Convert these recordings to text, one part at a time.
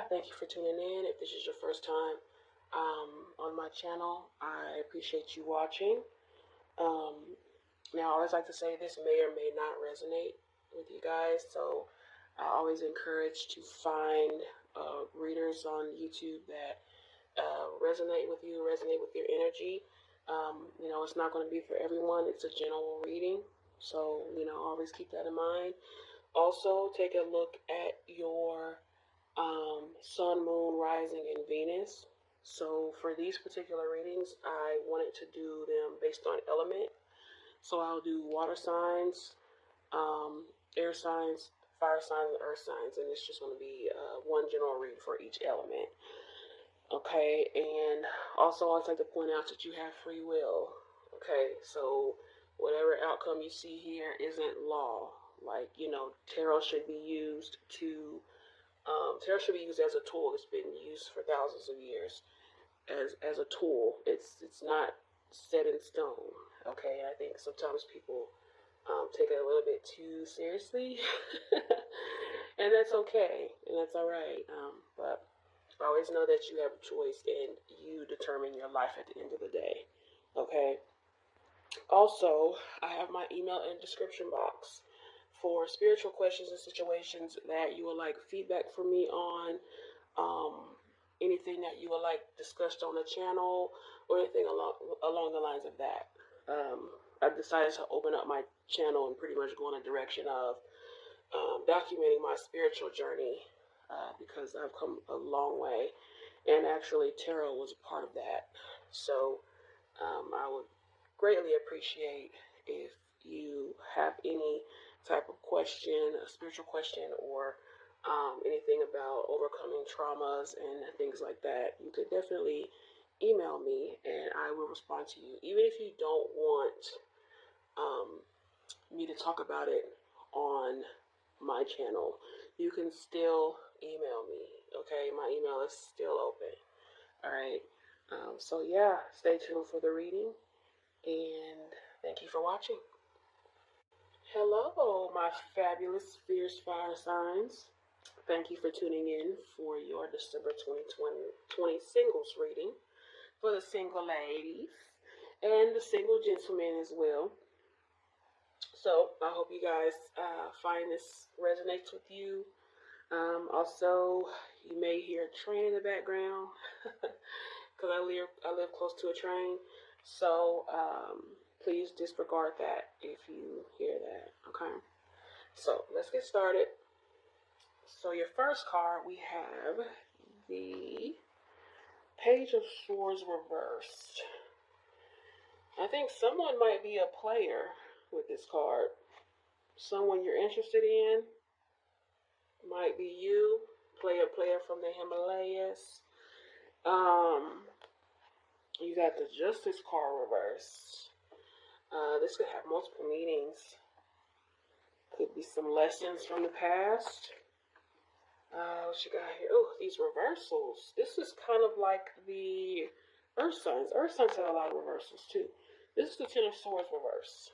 thank you for tuning in. If this is your first time on my channel, I appreciate you watching. Um, Now, I always like to say this may or may not resonate with you guys, so I always encourage to find readers on YouTube that resonate with you, resonate with your energy. It's not going to be for everyone. It's a general reading, so always keep that in mind. Also, take a look at your sun, moon, rising, and Venus. So for these particular readings, I wanted to do them based on element. So I'll do water signs, air signs, fire signs, and earth signs, and it's just going to be one general read for each element. Okay, and also I like to point out that you have free will. Okay, so whatever outcome you see here isn't law. Like, tarot should be used to tarot should be used as a tool. It's been used for thousands of years as a tool. It's not set in stone. Okay, I think sometimes people take it a little bit too seriously, and that's okay, and that's all right. But always know that you have a choice, and you determine your life at the end of the day. Okay. Also, I have my email in the description box for spiritual questions and situations that you would like feedback from me on, anything that you would like discussed on the channel, or anything along the lines of that. I've decided to open up my channel and pretty much go in a direction of documenting my spiritual journey because I've come a long way, and actually tarot was a part of that. So I would greatly appreciate if you have any type of question, a spiritual question, or anything about overcoming traumas and things like that. You could definitely email me and I will respond to you. Even if you don't want me to talk about it on my channel, you can still email me. Okay, my email is still open. All right. So yeah, stay tuned for the reading, and thank you for watching. Hello, my fabulous fierce fire signs. Thank you for tuning in for your December 2020 singles reading for the single ladies and the single gentlemen as well. So I hope you guys find this resonates with you. Also, you may hear a train in the background because I live close to a train. So please disregard that if you hear that. Okay. So let's get started. So your first card, we have the Page of Swords reversed. I think someone might be a player with this card. Someone you're interested in might be you, player from the Himalayas. You got the Justice card reversed. This could have multiple meanings. Could be some lessons from the past. What you got here? Oh, these reversals. This is kind of like the Earth signs. Earth signs have a lot of reversals too. This is the Ten of Swords reverse.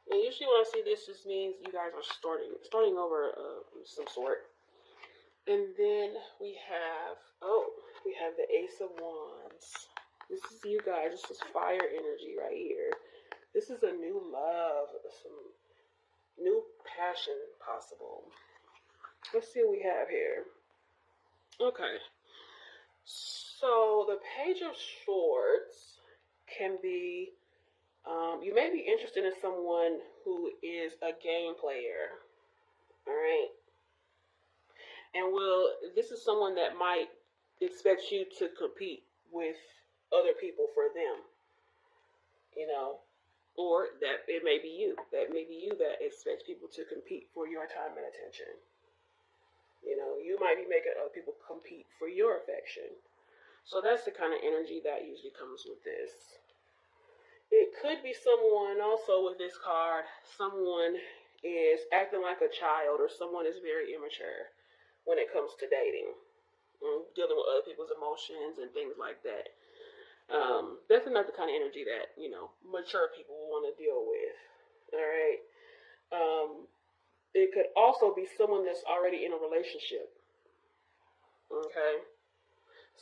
And usually when I see this means you guys are starting over some sort. And then we have the Ace of Wands. This is you guys. This is fire energy right here. This is a new love, some new passion possible. Let's see what we have here. Okay. So the Page of Swords can be, you may be interested in someone who is a game player. All right. And this is someone that might expect you to compete with other people for them. Or that it may be you. That may be you that expects people to compete for your time and attention. You might be making other people compete for your affection. So that's the kind of energy that usually comes with this. It could be someone also with this card, someone is acting like a child, or someone is very immature when it comes to dating, dealing with other people's emotions and things like that. Definitely not the kind of energy that, mature people will want to deal with. All right. It could also be someone that's already in a relationship.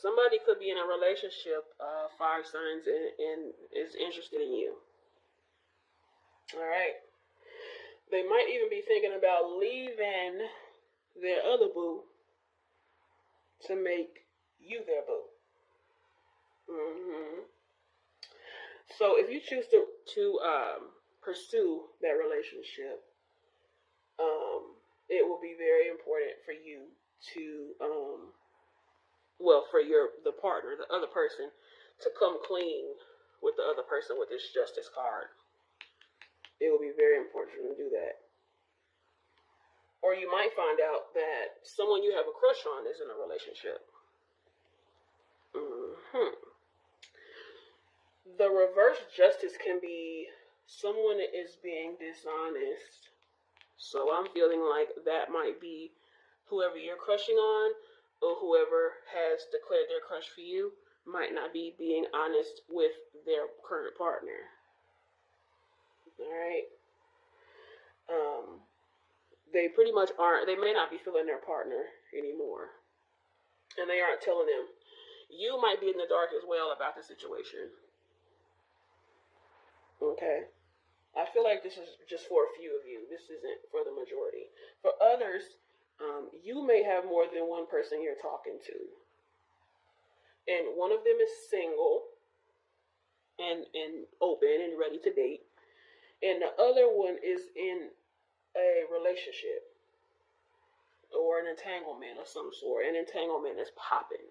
Somebody could be in a relationship, fire signs, and is interested in you. All right. They might even be thinking about leaving their other boo to make you their boo. So if you choose to pursue that relationship, it will be very important for you to for the partner, the other person, to come clean with the other person with this justice card. It will be very important for you to do that. Or you might find out that someone you have a crush on is in a relationship. The reverse justice can be someone is being dishonest. So I'm feeling like that might be whoever you're crushing on, or whoever has declared their crush for you might not be being honest with their current partner. All right. They pretty much aren't. They may not be feeling their partner anymore, and they aren't telling them. You might be in the dark as well about the situation. Okay. I feel like this is just for a few of you. This isn't for the majority. For others, you may have more than one person you're talking to. And one of them is single and open and ready to date. And the other one is in a relationship or an entanglement of some sort. An entanglement is popping.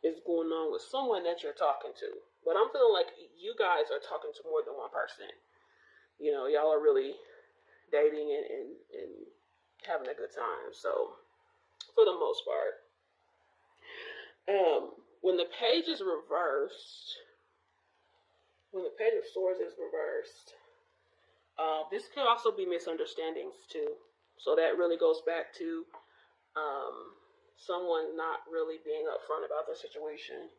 Is going on with someone that you're talking to. But I'm feeling like you guys are talking to more than one person. You know, y'all are really dating and having a good time. So, for the most part, when the page is reversed, when the page of swords is reversed, this could also be misunderstandings too. So that really goes back to someone not really being upfront about the situation.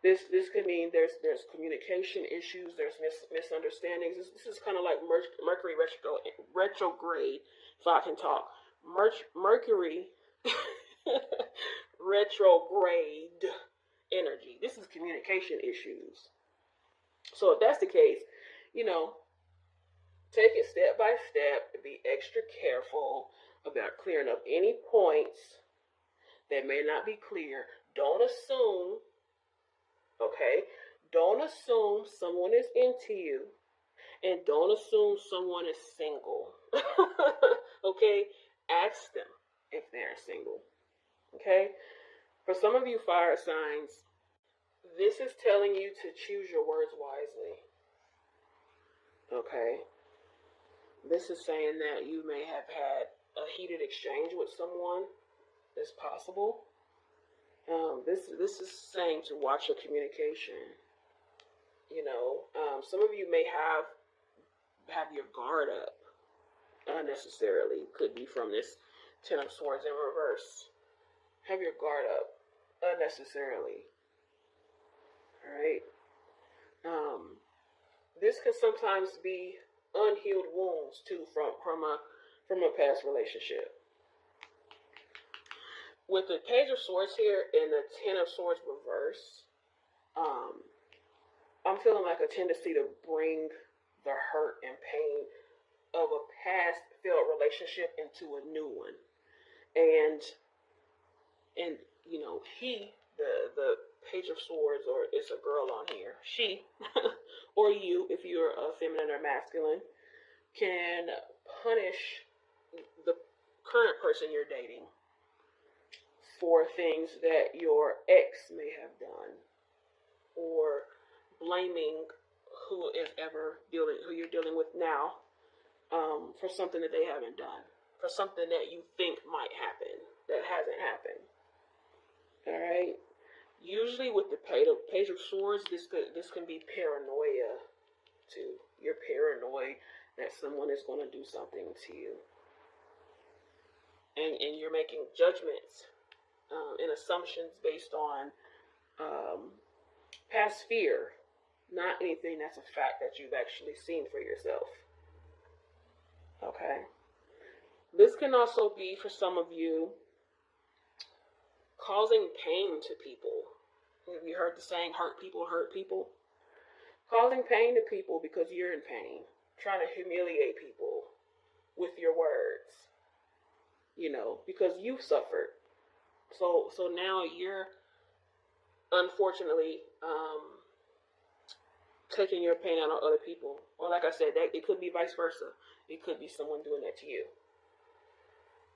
This could mean there's communication issues, there's misunderstandings. This is kind of like Mercury retrograde, if I can talk. Mercury retrograde energy. This is communication issues. So if that's the case, take it step by step. Be extra careful about clearing up any points that may not be clear. Don't assume. Okay? Don't assume someone is into you, and don't assume someone is single. Okay? Ask them if they're single. Okay? For some of you fire signs, this is telling you to choose your words wisely. Okay? This is saying that you may have had a heated exchange with someone. It's possible. This is saying to watch your communication. Some of you may have your guard up unnecessarily. Could be from this Ten of Swords in reverse. Have your guard up unnecessarily. All right. This can sometimes be unhealed wounds too from a past relationship. With the Page of Swords here and the Ten of Swords reverse, I'm feeling like a tendency to bring the hurt and pain of a past failed relationship into a new one. And the Page of Swords, or it's a girl on here, she, or you, if you're a feminine or masculine, can punish the current person you're dating for things that your ex may have done, or blaming who you're dealing with now, for something that they haven't done, for something that you think might happen that hasn't happened. All right. Usually with the Page of Swords, this can be paranoia too. You're paranoid that someone is going to do something to you, and you're making judgments and assumptions based on past fear, not anything that's a fact that you've actually seen for yourself. Okay. This can also be, for some of you, causing pain to people. Have you heard the saying, hurt people hurt people? Causing pain to people because you're in pain. Trying to humiliate people with your words. Because you've suffered. So now you're unfortunately taking your pain out on other people. Or like I said, that it could be vice versa. It could be someone doing that to you.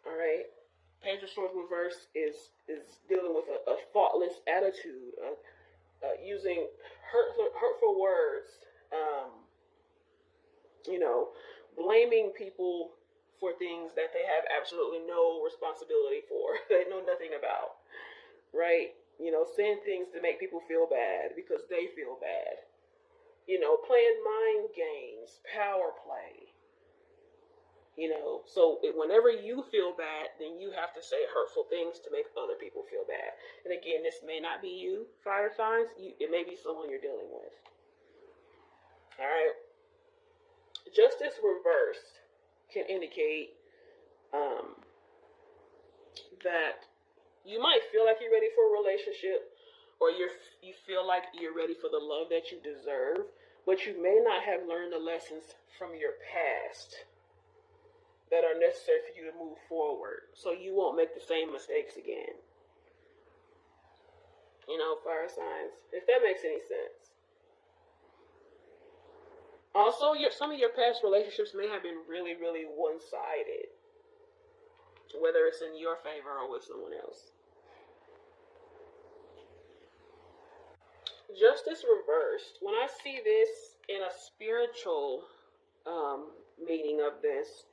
All right. Page of Swords reverse is dealing with a thoughtless attitude, using hurtful words, blaming people for things that they have absolutely no responsibility for, they know nothing about, right? Saying things to make people feel bad because they feel bad. Playing mind games, power play. So whenever you feel bad, then you have to say hurtful things to make other people feel bad. And again, this may not be you, fire signs. It may be someone you're dealing with. All right. Justice reversed can indicate that you might feel like you're ready for a relationship, or you feel like you're ready for the love that you deserve, but you may not have learned the lessons from your past that are necessary for you to move forward, so you won't make the same mistakes again. Fire signs, if that makes any sense. Also, some of your past relationships may have been really, really one-sided, whether it's in your favor or with someone else. Justice reversed. When I see this in a spiritual meaning of this,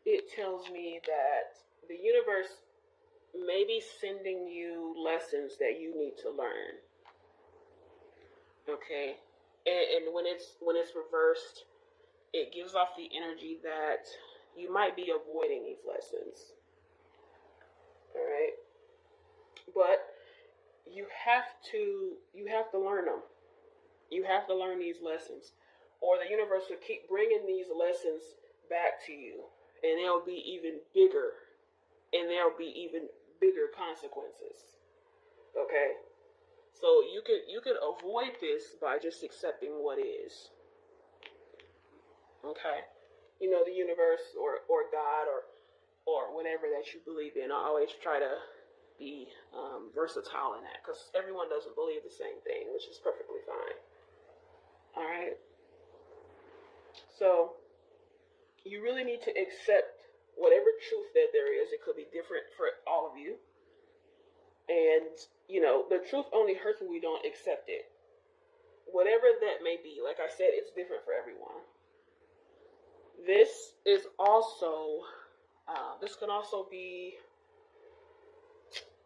it tells me that the universe may be sending you lessons that you need to learn. Okay, and when it's reversed, it gives off the energy that you might be avoiding these lessons. All right, but you have to learn them. You have to learn these lessons, or the universe will keep bringing these lessons back to you, and they'll be even bigger, and there'll be even bigger consequences. Okay, so you could avoid this by just accepting what is. Okay, the universe or God or whatever that you believe in. I always try to be versatile in that, because everyone doesn't believe the same thing, which is perfectly fine. All right. So you really need to accept whatever truth that there is. It could be different for all of you. And, the truth only hurts when we don't accept it. Whatever that may be, like I said, it's different for everyone. This is also, this can also be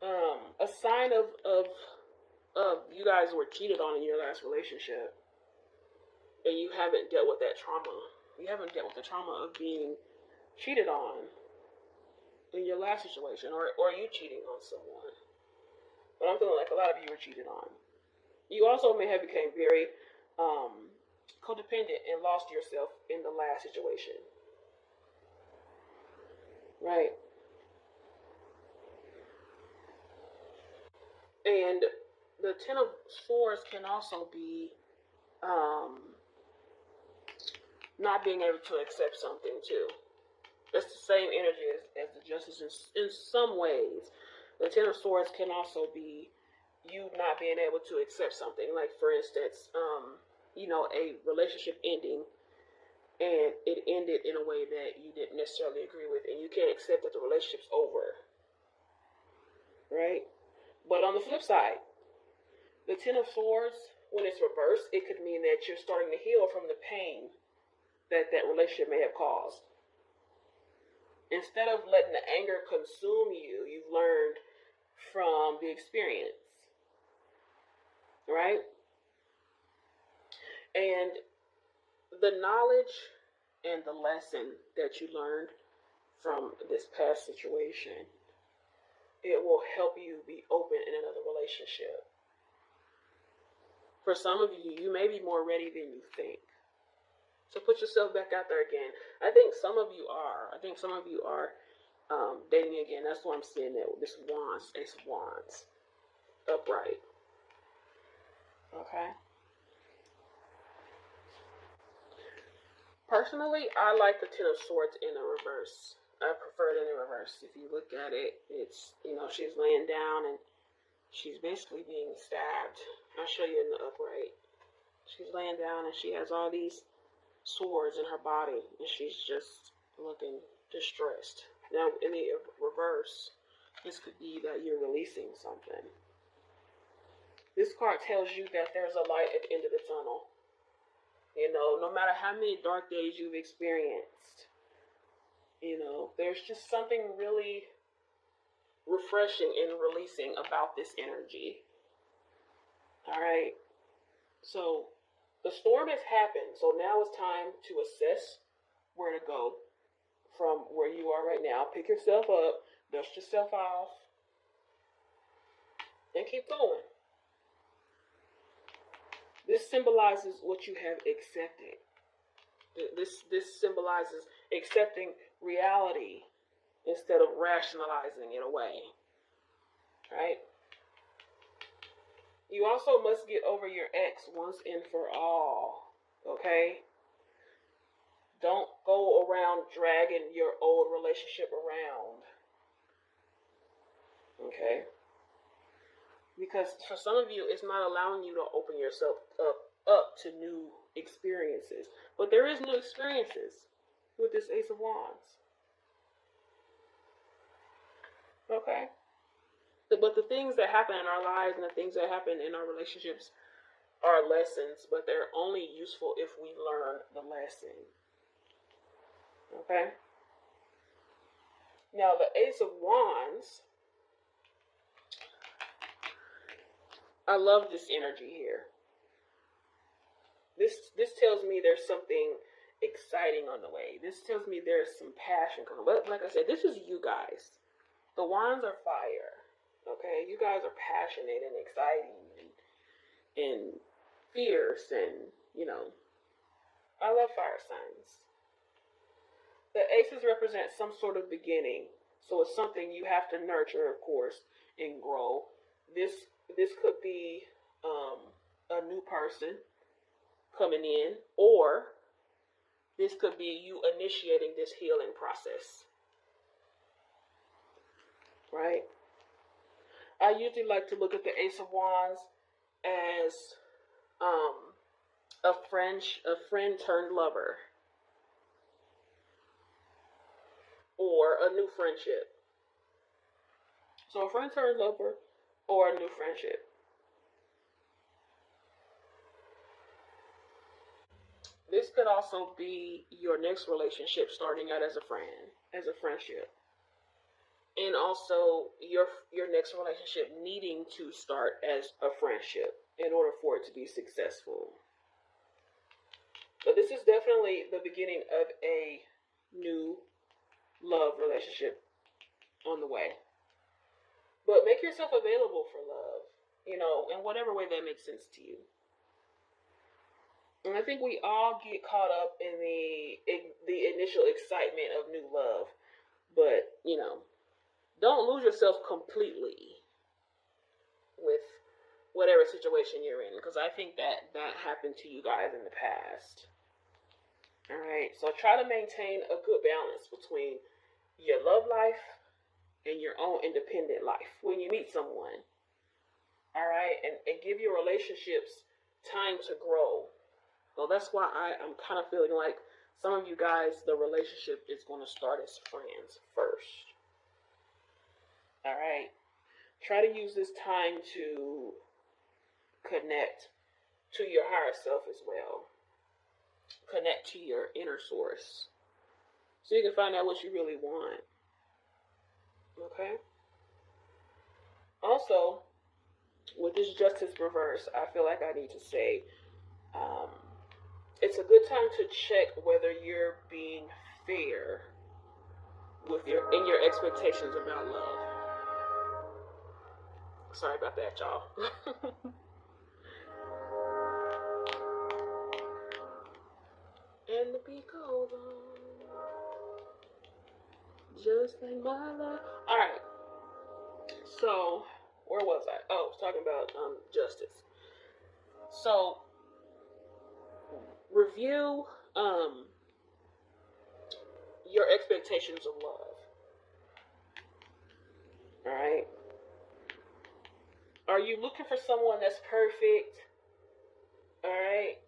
a sign of you guys were cheated on in your last relationship, and you haven't dealt with that trauma. You haven't dealt with the trauma of being cheated on in your last situation, or you cheating on someone. But I'm feeling like a lot of you were cheated on. You also may have become very codependent and lost yourself in the last situation. Right. And the Ten of Swords can also be not being able to accept something too. It's the same energy as the Justice in some ways. The Ten of Swords can also be you not being able to accept something. Like, for instance, a relationship ending, and it ended in a way that you didn't necessarily agree with, and you can't accept that the relationship's over. Right? But on the flip side, the Ten of Swords, when it's reversed, it could mean that you're starting to heal from the pain that relationship may have caused. Instead of letting the anger consume you, you've learned from the experience. Right? And the knowledge and the lesson that you learned from this past situation, it will help you be open in another relationship. For some of you, you may be more ready than you think. So put yourself back out there again. I think some of you are. Dating again. That's what I'm seeing there with this Wands, Ace of Wands. upright. Okay. Personally, I like the Ten of Swords in the reverse. I prefer it in the reverse. If you look at it, it's, she's laying down and she's basically being stabbed. I'll show you in the upright. She's laying down and she has all these swords in her body and she's just looking distressed. Now, in the reverse, this could be that you're releasing something. This card tells you that there's a light at the end of the tunnel. No matter how many dark days you've experienced, there's just something really refreshing and releasing about this energy. All right. So the storm has happened. So now it's time to assess where to go from where you are right now. Pick yourself up, dust yourself off, and keep going. This symbolizes what you have accepted. This symbolizes accepting reality instead of rationalizing it away. Right? You also must get over your ex once and for all. Okay? Don't go around dragging your old relationship around. Okay? Because for some of you, it's not allowing you to open yourself up to new experiences. But there is new experiences with this Ace of Wands. Okay? But the things that happen in our lives and the things that happen in our relationships are lessons, but they're only useful if we learn the lesson. Okay? Now, the Ace of Wands, I love this energy here. This tells me there's something exciting on the way. This tells me there's some passion coming. But like I said, this is you guys. The Wands are fire. Okay? You guys are passionate and exciting and fierce and, I love fire signs. The aces represent some sort of beginning. So it's something you have to nurture, of course, and grow. This could be a new person coming in, or this could be you initiating this healing process. Right? I usually like to look at the Ace of Wands as a friend turned lover, or a new friendship. So a friend turned lover or a new friendship. This could also be your next relationship starting out as a friend, as a friendship. And also your next relationship needing to start as a friendship in order for it to be successful. But this is definitely the beginning of a new love relationship on the way. But make yourself available for love, in whatever way that makes sense to you. And I think we all get caught up in the initial excitement of new love. But, don't lose yourself completely with whatever situation you're in. Because I think that happened to you guys in the past. Alright, so try to maintain a good balance between your love life and your own independent life when you meet someone. Alright, and give your relationships time to grow. So that's why I'm kind of feeling like some of you guys, the relationship is going to start as friends first. Alright, try to use this time to connect to your higher self as well. Connect to your inner source so you can find out what you really want. Okay? Also, with this Justice reverse, I feel like I need to say it's a good time to check whether you're being fair in your expectations about love. Sorry about that, y'all. And the beat goes on, just like my love. Alright, so Where was I? Oh, I was talking about justice. So review your expectations of love. All right. Are you looking for someone that's perfect? All right.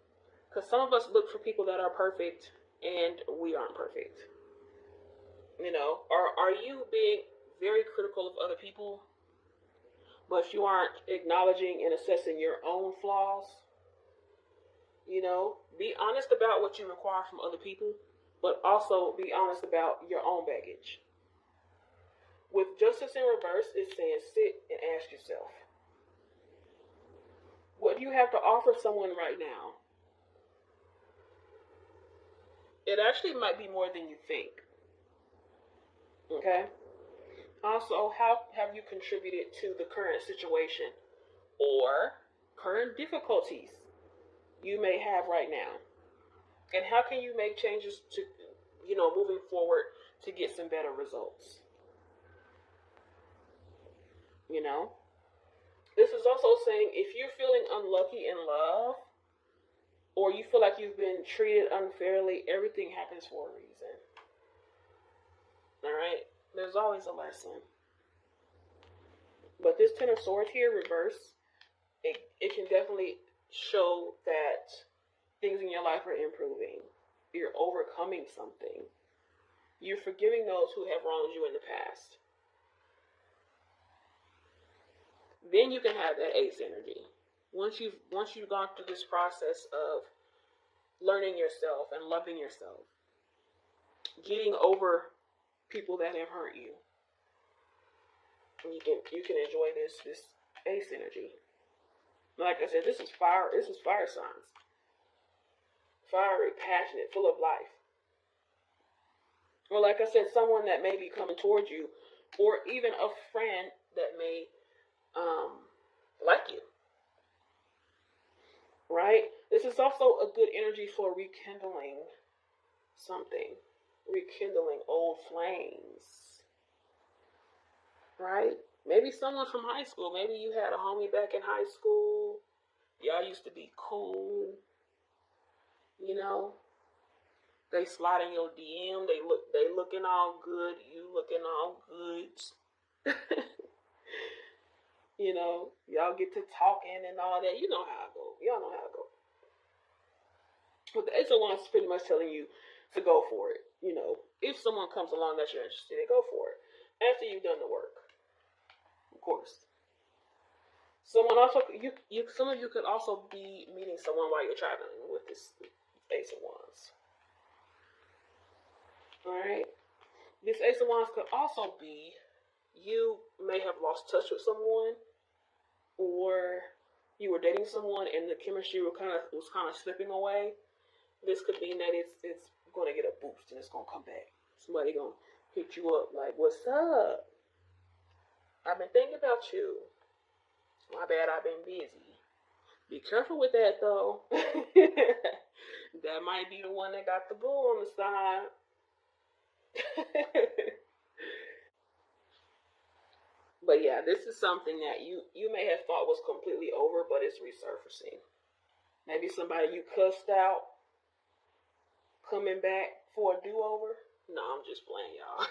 Because some of us look for people that are perfect, and we aren't perfect. You know, are you being very critical of other people, but you aren't acknowledging and assessing your own flaws? You know, be honest about what you require from other people, but also be honest about your own baggage. With justice in reverse, it's saying sit and ask yourself, what do you have to offer someone right now? It actually might be more than you think. Okay? Also, how have you contributed to the current situation or current difficulties you may have right now? And how can you make changes to, moving forward to get some better results? You know? This is also saying if you're feeling unlucky in love or you feel like you've been treated unfairly, everything happens for a reason. All right? There's always a lesson. But this Ten of Swords here, reverse, it can definitely show that things in your life are improving. You're overcoming something. You're forgiving those who have wronged you in the past. Then you can have that ace energy. Once you've gone through this process of learning yourself and loving yourself, getting over people that have hurt you, you can enjoy this ace energy. Like I said, this is fire signs. Fiery, passionate, full of life. Or like I said, someone that may be coming towards you, or even a friend that may like you. Right? This is also a good energy for rekindling something. Rekindling old flames. Right? Maybe someone from high school. Maybe you had a homie back in high school. Y'all used to be cool. You know? They slide in your DM. They looking all good. You looking all good. You know, y'all get to talking and all that. You know how it goes. Y'all know how it goes. But the Ace of Wands is pretty much telling you to go for it. You know, if someone comes along that you're interested in, go for it. After you've done the work, of course. Someone also, some of you could also be meeting someone while you're traveling with this Ace of Wands. All right. This Ace of Wands could also be you may have lost touch with someone, or you were dating someone and the chemistry was kind of slipping away. This could mean that it's going to get a boost and it's going to come back. Somebody going to hit you up like, "What's up? I've been thinking about you. My bad, I've been busy." Be careful with that though. That might be the one that got the bull on the side. But yeah, this is something that you may have thought was completely over, but it's resurfacing. Maybe somebody you cussed out coming back for a do-over. No, I'm just playing, y'all.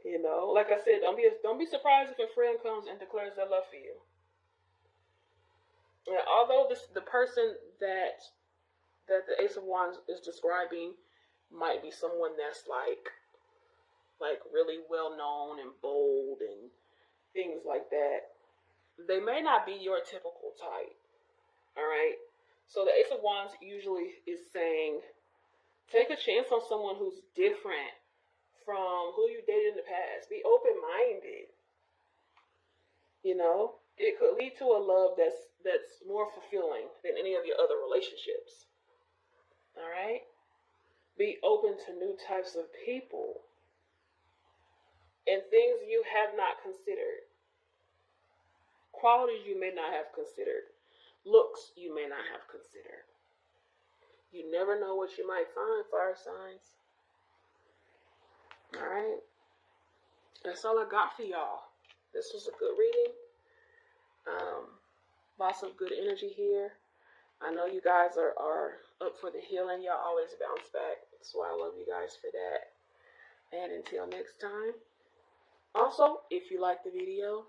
You know, like I said, don't be surprised if a friend comes and declares their love for you. And although the person that the Ace of Wands is describing might be someone that's like really well known and bold and things like that, they may not be your typical type. All right. So the Ace of Wands usually is saying, take a chance on someone who's different from who you dated in the past. Be open-minded. You know, it could lead to a love that's more fulfilling than any of your other relationships. All right. Be open to new types of people and things you have not considered. Qualities you may not have considered. Looks you may not have considered. You never know what you might find, fire signs. All right. That's all I got for y'all. This was a good reading. Lots of good energy here. I know you guys are up for the healing. Y'all always bounce back. That's why I love you guys for that. And until next time. Also, if you like the video,